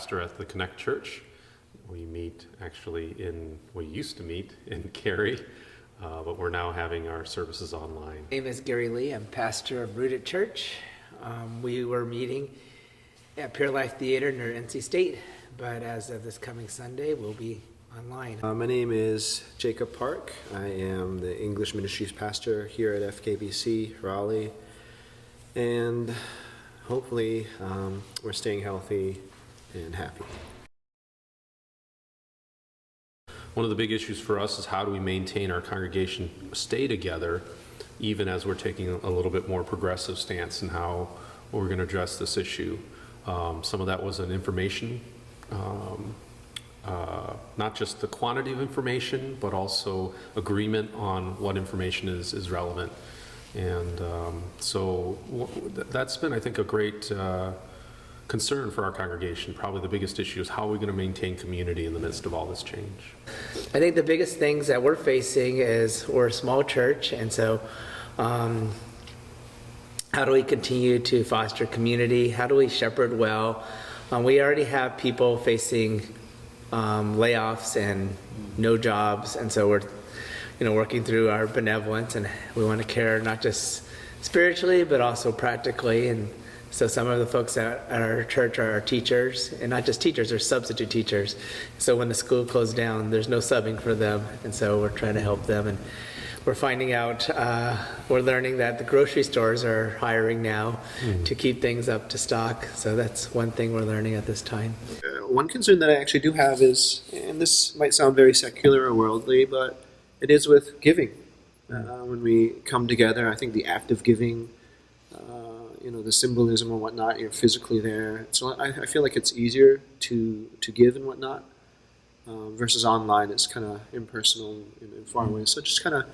pastor at the Connect Church. We used to meet in Cary, but we're now having our services online. My name is Gary Lee. I'm pastor of Rooted Church. We were meeting at Pure Life Theater near NC State, but as of this coming Sunday, we'll be online. My name is Jacob Park. I am the English Ministries pastor here at FKBC, Raleigh, and hopefully we're staying healthy and happy. One of the big issues for us is how do we maintain our congregation stay together, even as we're taking a little bit more progressive stance in how we're going to address this issue. Some of that was an information, not just the quantity of information, but also agreement on what information is relevant. And so that's been, I think, a great concern for our congregation. Probably the biggest issue is how are we going to maintain community in the midst of all this change? I think the biggest things that we're facing is we're a small church, and so how do we continue to foster community? How do we shepherd well? We already have people facing layoffs and no jobs, and so we're working through our benevolence, and we want to care not just spiritually but also practically. And so some of the folks at our church are teachers, and not just teachers, they're substitute teachers. So when the school closed down, there's no subbing for them, and so we're trying to help them. And we're finding out, we're learning that the grocery stores are hiring now to keep things up to stock. So that's one thing we're learning at this time. One concern that I actually do have is, and this might sound very secular or worldly, but it is with giving. When we come together, I think the act of giving, the symbolism and whatnot, you're physically there. So I feel like it's easier to give and whatnot versus online. It's kind of impersonal in far away. So just kind of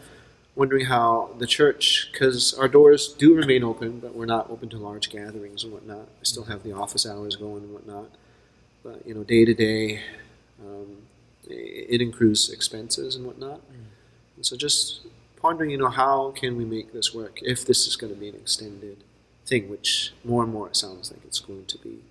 wondering how the church, because our doors do remain open, but we're not open to large gatherings and whatnot. We still have the office hours going and whatnot. But, day to day, it includes expenses and whatnot. And so just pondering, how can we make this work if this is going to be an extended thing, which more and more it sounds like it's going to be.